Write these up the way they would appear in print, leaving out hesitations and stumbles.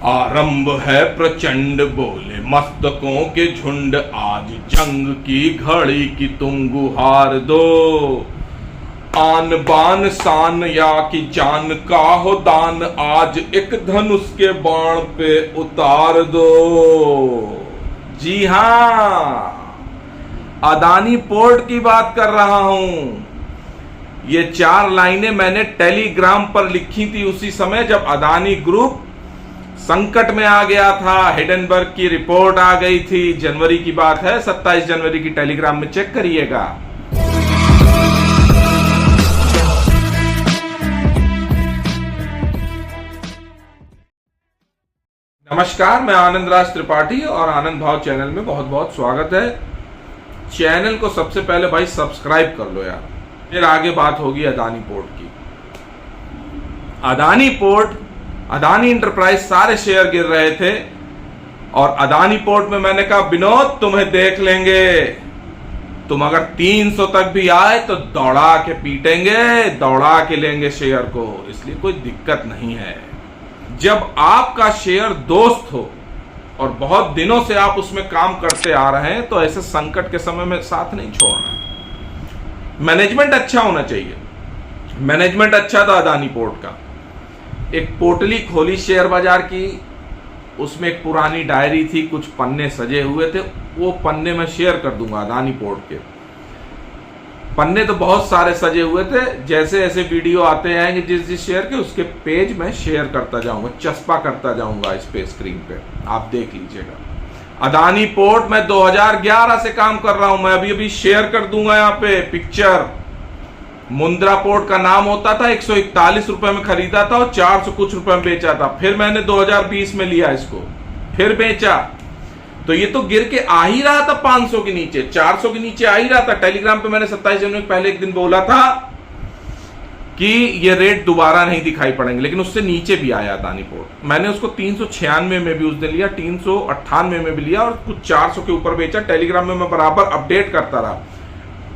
आरंभ है प्रचंड बोले मस्तकों के झुंड, आज जंग की घड़ी की तुम गुहार दो। आन बान शान या कि जान का हो दान, आज एक धनुष के बाण पे उतार दो। जी हां, अदानी पोर्ट की बात कर रहा हूं। ये 4 लाइनें मैंने टेलीग्राम पर लिखी थी उसी समय जब अदानी ग्रुप संकट में आ गया था। हिडेनबर्ग की रिपोर्ट आ गई थी। जनवरी की बात है, 27 जनवरी की, टेलीग्राम में चेक करिएगा। नमस्कार, मैं आनंद राज त्रिपाठी और आनंद भाव चैनल में बहुत बहुत स्वागत है। चैनल को सबसे पहले भाई सब्सक्राइब कर लो यार, फिर आगे बात होगी अदानी पोर्ट की। अदानी पोर्ट, अदानी इंटरप्राइज सारे शेयर गिर रहे थे और अदानी पोर्ट में मैंने कहा विनोद तुम्हें देख लेंगे, तुम अगर 300 तक भी आए तो दौड़ा के पीटेंगे, दौड़ा के लेंगे शेयर को, इसलिए कोई दिक्कत नहीं है। जब आपका शेयर दोस्त हो और बहुत दिनों से आप उसमें काम करते आ रहे हैं तो ऐसे संकट के समय में साथ नहीं छोड़ना। मैनेजमेंट अच्छा होना चाहिए। मैनेजमेंट अच्छा था अदानी पोर्ट का। एक पोटली खोली शेयर बाजार की, उसमें एक पुरानी डायरी थी, कुछ पन्ने सजे हुए थे, वो पन्ने मैं शेयर कर दूंगा। अदानी पोर्ट के पन्ने तो बहुत सारे सजे हुए थे, जैसे ऐसे वीडियो आते आएंगे जिस शेयर के, उसके पेज में शेयर करता जाऊंगा, चस्पा करता जाऊंगा इस पे, स्क्रीन पे आप देख लीजिएगा। अदानी पोर्ट में 2011 से काम कर रहा हूं, मैं अभी अभी शेयर कर दूंगा यहाँ पे पिक्चर। मुंद्रा पोर्ट का नाम होता था, 141 रुपए में खरीदा था और 400 कुछ रुपए में बेचा था। फिर मैंने 2020 में लिया इसको, फिर बेचा, तो ये तो गिर के आ ही रहा था 500 के नीचे, 400 के नीचे आ ही रहा था। टेलीग्राम पे मैंने 27 जनवरी पहले एक दिन बोला था कि ये रेट दोबारा नहीं दिखाई पड़ेंगे, लेकिन उससे नीचे भी आया अदानी पोर्ट। मैंने उसको 396 में भी उस दिन लिया, 398 में भी लिया और कुछ 400 के ऊपर बेचा। टेलीग्राम में मैं बराबर अपडेट करता रहा,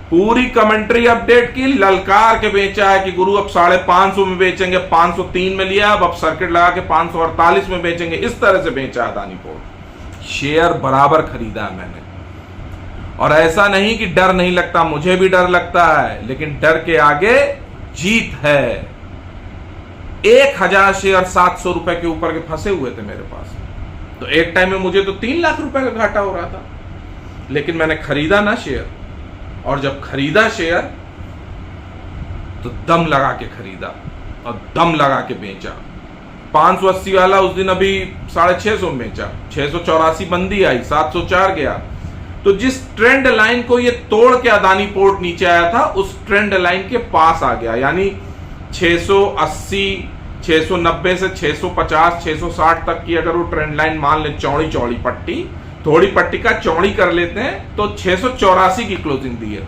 पूरी कमेंट्री अपडेट की, ललकार के बेचा है कि गुरु अब 550 में बेचेंगे, 503 में लिया, अब सर्किट लगा के 548 में बेचेंगे, इस तरह से बेचा अदानी पोर्ट। शेयर बराबर खरीदा है मैंने, और ऐसा नहीं कि डर नहीं लगता, मुझे भी डर लगता है, लेकिन डर के आगे जीत है। 1000 शेयर 700 रुपए के ऊपर के फंसे हुए थे मेरे पास, तो एक टाइम में मुझे तो 3 लाख रुपए का घाटा हो रहा था, लेकिन मैंने खरीदा ना शेयर, और जब खरीदा शेयर तो दम लगा के खरीदा और दम लगा के बेचा। 580 वाला उस दिन अभी 650 में बेचा, 684 बंदी आई, 704 गया। तो जिस ट्रेंड लाइन को ये तोड़ के अदानी पोर्ट नीचे आया था, उस ट्रेंड लाइन के पास आ गया, यानी 680, 690 से 650, 660 तक की अगर वो ट्रेंड लाइन मान ले, चौड़ी चौड़ी पट्टी, थोड़ी पट्टी का चौड़ी कर लेते हैं, तो 684 की क्लोजिंग दी है।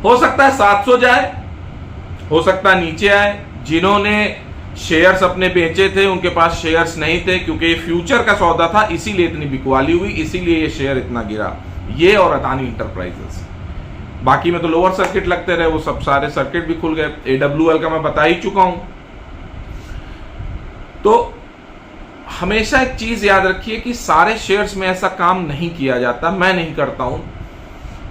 हो सकता है 700 जाए, हो सकता है नीचे आए। जिन्होंने शेयर्स अपने बेचे थे उनके पास शेयर्स नहीं थे, क्योंकि ये फ्यूचर का सौदा था, इसीलिए इतनी बिकवाली हुई, इसीलिए ये शेयर इतना गिरा, ये और अदानी इंटरप्राइजेस। बाकी में तो लोअर सर्किट लगते रहे, वो सब सारे सर्किट भी खुल गए। AWL का मैं बता ही चुका हूं। तो हमेशा एक चीज याद रखिए कि सारे शेयर्स में ऐसा काम नहीं किया जाता, मैं नहीं करता हूं।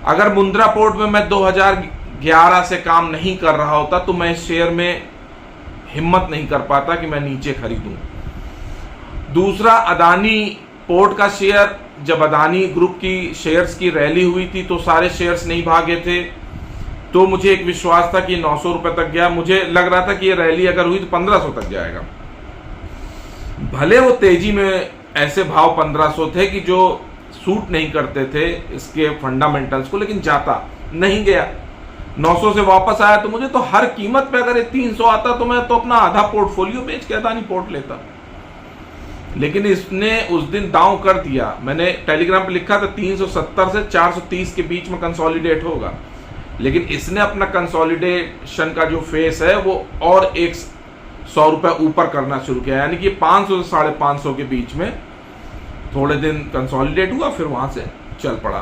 अगर मुंद्रा पोर्ट में मैं 2011 से काम नहीं कर रहा होता तो मैं इस शेयर में हिम्मत नहीं कर पाता कि मैं नीचे खरीदूं। दूसरा, अदानी पोर्ट का शेयर, जब अदानी ग्रुप की शेयर्स की रैली हुई थी तो सारे शेयर्स नहीं भागे थे, तो मुझे एक विश्वास था कि 900 रुपए तक गया। मुझे लग रहा था कि ये रैली अगर हुई तो 1500 तक जाएगा। भले वो तेजी में ऐसे भाव 1500 थे कि जो सूट नहीं करते थे इसके फंडामेंटल्स को, लेकिन जाता नहीं गया। 900 से वापस आया, तो मुझे तो हर कीमत पे अगर ये 300 आता तो मैं तो अपना आधा पोर्टफोलियो बेच के अदानी पोर्ट लेता, लेकिन इसने उस दिन दांव कर दिया। मैंने टेलीग्राम पे लिखा था 370 से 430 के बीच में कंसोलिडेट होगा, लेकिन इसने अपना कंसोलिडेशन का जो फेस है वो और 100 रुपए ऊपर करना शुरू किया, यानी कि 500 से 550 के बीच में थोड़े दिन कंसोलिडेट हुआ, फिर वहां से चल पड़ा।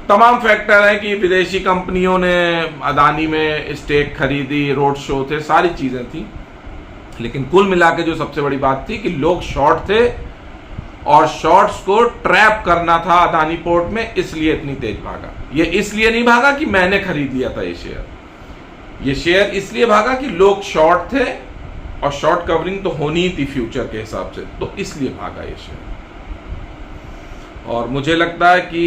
तमाम फैक्टर है कि विदेशी कंपनियों ने अदानी में स्टेक खरीदी, रोड शो थे, सारी चीजें थी। लेकिन कुल मिला के जो सबसे बड़ी बात थी कि लोग शॉर्ट थे और शॉर्ट्स को ट्रैप करना था अदानी पोर्ट में, इसलिए इतनी तेज भागा। ये इसलिए नहीं भागा कि मैंने खरीद लिया था ये शेयर इसलिए भागा कि लोग शॉर्ट थे और शॉर्ट कवरिंग तो होनी ही थी फ्यूचर के हिसाब से, तो इसलिए भागा ये शेयर। और मुझे लगता है कि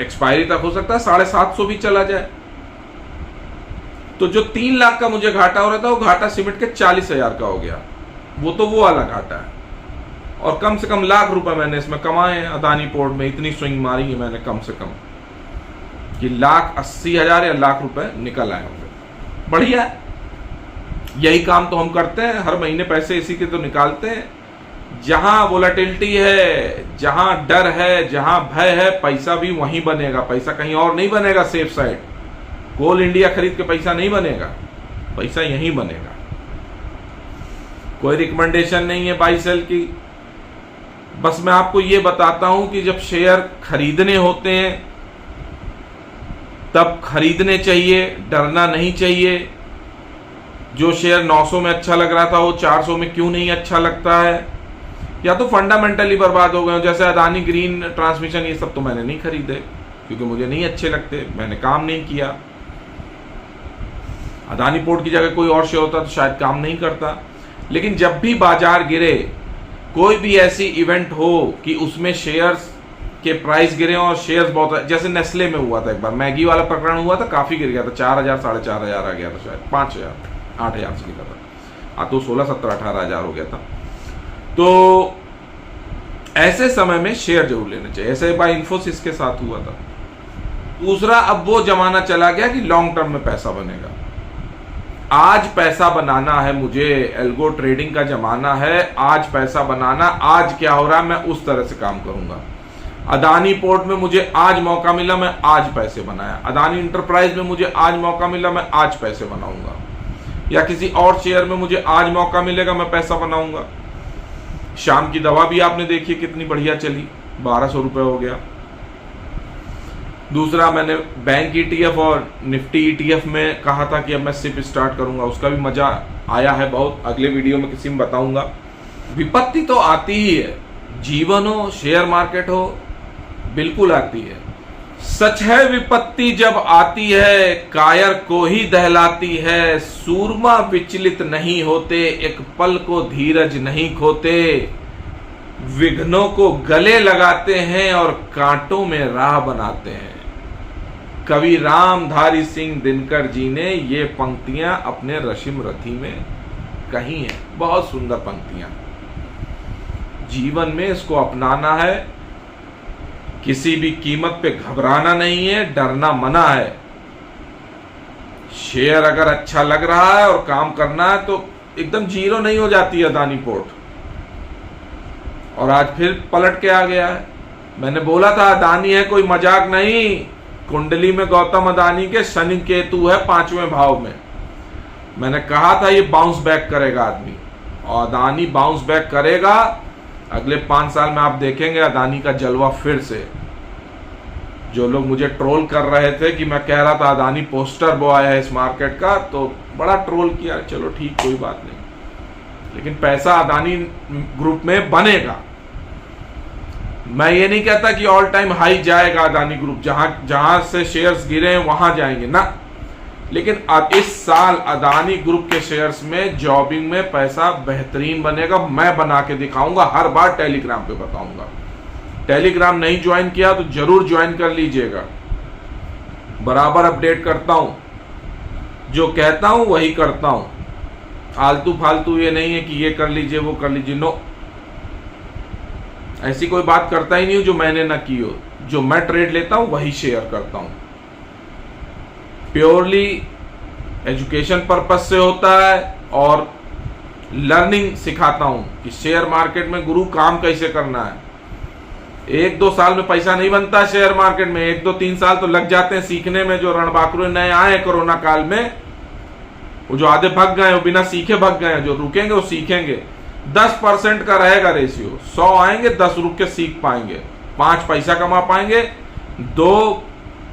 एक्सपायरी तक हो सकता है 750 भी चला जाए। तो जो 3 लाख का मुझे घाटा हो रहा था, वो घाटा सिमट के 40,000 का हो गया। वो वाला घाटा है। और कम से कम लाख रुपए मैंने इसमें कमाए हैं। अदानी पोर्ट में इतनी स्विंग मारी है मैंने, कम से कम कि 1,80,000 या लाख रुपए निकल आए होंगे। बढ़िया है, यही काम तो हम करते हैं, हर महीने पैसे इसी के तो निकालते हैं। जहां वोलेटिलिटी है, जहां डर है, जहां भय है, पैसा भी वहीं बनेगा। पैसा कहीं और नहीं बनेगा। सेफ साइड कोल इंडिया खरीद के पैसा नहीं बनेगा, पैसा यहीं बनेगा। कोई रिकमेंडेशन नहीं है बाई सेल की, बस मैं आपको यह बताता हूं कि जब शेयर खरीदने होते हैं तब खरीदने चाहिए, डरना नहीं चाहिए। जो शेयर 900 में अच्छा लग रहा था वो 400 में क्यों नहीं अच्छा लगता है? या तो फंडामेंटली बर्बाद हो गए। जैसे अदानी ग्रीन ट्रांसमिशन, ये सब तो मैंने नहीं खरीदे क्योंकि मुझे नहीं अच्छे लगते, मैंने काम नहीं किया। अदानी पोर्ट की जगह कोई और शेयर होता तो शायद काम नहीं करता। लेकिन जब भी बाजार गिरे, कोई भी ऐसी इवेंट हो कि उसमें शेयर्स के प्राइस गिरे और शेयर्स बहुत, जैसे नेस्ले में हुआ था एक बार, मैगी वाला प्रकरण हुआ था, काफी गिर गया था, 4,000 4,500 आ गया था, शायद 5,000 8,000 से गिरा था। तो 16 17 18,000 हो गया था। तो ऐसे समय में शेयर जरूर लेने चाहिए। ऐसे बाय इन्फोसिस के साथ हुआ था। दूसरा, अब वो जमाना चला गया कि लॉन्ग टर्म में पैसा बनेगा। आज पैसा बनाना है मुझे, एल्गो ट्रेडिंग का जमाना है। आज पैसा बनाना, आज क्या हो रहा है मैं उस तरह से काम करूंगा। अदानी पोर्ट में मुझे आज मौका मिला, मैं आज पैसे बनाया। अदानी इंटरप्राइज में मुझे आज मौका मिला, मैं आज पैसे बनाऊंगा। या किसी और शेयर में मुझे आज मौका मिलेगा, मैं पैसा बनाऊंगा। शाम की दवा भी आपने देखी कितनी बढ़िया चली, 1,200 रुपए हो गया। दूसरा, मैंने बैंक ईटीएफ और निफ्टी ईटीएफ में कहा था कि अब मैं सिप स्टार्ट करूंगा, उसका भी मजा आया है बहुत। अगले वीडियो में किसी में बताऊंगा। विपत्ति तो आती ही है, जीवन हो, शेयर मार्केट हो, बिल्कुल आती है। सच है विपत्ति जब आती है, कायर को ही दहलाती है। सूरमा विचलित नहीं होते, एक पल को धीरज नहीं खोते। विघ्नों को गले लगाते हैं और कांटों में राह बनाते हैं। कवि रामधारी सिंह दिनकर जी ने ये पंक्तियां अपने रशिम रथी में कही हैं। बहुत सुंदर पंक्तियां। जीवन में इसको अपनाना है। किसी भी कीमत पे घबराना नहीं है, डरना मना है। शेयर अगर अच्छा लग रहा है और काम करना है तो एकदम जीरो नहीं हो जाती है अदानी पोर्ट। और आज फिर पलट के आ गया है। मैंने बोला था अदानी है कोई मजाक नहीं। कुंडली में गौतम अदानी के शनि केतु है 5वें भाव में। मैंने कहा था ये बाउंस बैक करेगा आदमी, और अदानी बाउंस बैक करेगा। अगले 5 साल में आप देखेंगे अदानी का जलवा फिर से। जो लोग मुझे ट्रोल कर रहे थे कि मैं कह रहा था अदानी पोस्टर बॉय है इस मार्केट का, तो बड़ा ट्रोल किया। चलो ठीक, कोई बात नहीं, लेकिन पैसा अदानी ग्रुप में बनेगा। मैं ये नहीं कहता कि ऑल टाइम हाई जाएगा अदानी ग्रुप, जहां से शेयर्स गिरे हैं वहां जाएंगे ना। लेकिन अब इस साल अदानी ग्रुप के शेयर्स में जॉबिंग में पैसा बेहतरीन बनेगा। मैं बना के दिखाऊंगा, हर बार टेलीग्राम पे बताऊंगा। टेलीग्राम नहीं ज्वाइन किया तो जरूर ज्वाइन कर लीजिएगा। बराबर अपडेट करता हूं, जो कहता हूं वही करता हूं। आलतू फालतू ये नहीं है कि ये कर लीजिए वो कर लीजिए, नो, ऐसी कोई बात करता ही नहीं हूं जो मैंने ना की हो। जो मैं ट्रेड लेता हूं वही शेयर करता हूं। प्योरली एजुकेशन पर्पस से होता है और लर्निंग सिखाता हूं कि शेयर मार्केट में गुरु काम कैसे करना है। 1-2 साल में पैसा नहीं बनता शेयर मार्केट में, 1-2-3 साल तो लग जाते हैं सीखने में। जो रणबांकुरे नए आए कोरोना काल में, वो जो आधे भग गए वो बिना सीखे भग गए हैं। जो रुकेंगे वो सीखेंगे। 10% का रहेगा रेशियो। 100 आएंगे, 10 रुक के सीख पाएंगे, 5 पैसा कमा पाएंगे, 2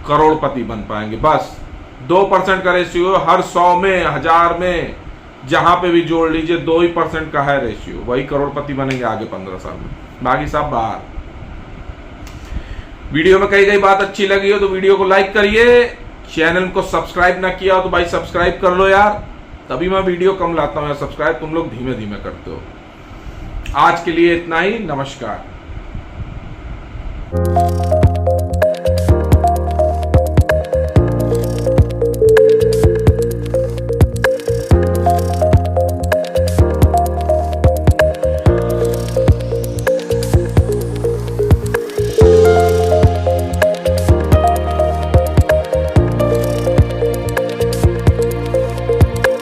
करोड़पति बन पाएंगे। बस 2% का रेशियो। हर 100 में, 1000 में जहां पे भी जोड़ लीजिए 2% का है रेशियो, वही करोड़पति बनेंगे आगे 15 साल में, बाकी सब बाहर। वीडियो में कही गई बात अच्छी लगी हो तो वीडियो को लाइक करिए, चैनल को सब्सक्राइब ना किया हो तो भाई सब्सक्राइब कर लो यार, तभी मैं वीडियो कम लाता हूं। सब्सक्राइब तुम लोग धीमे धीमे करते हो। आज के लिए इतना ही, नमस्कार।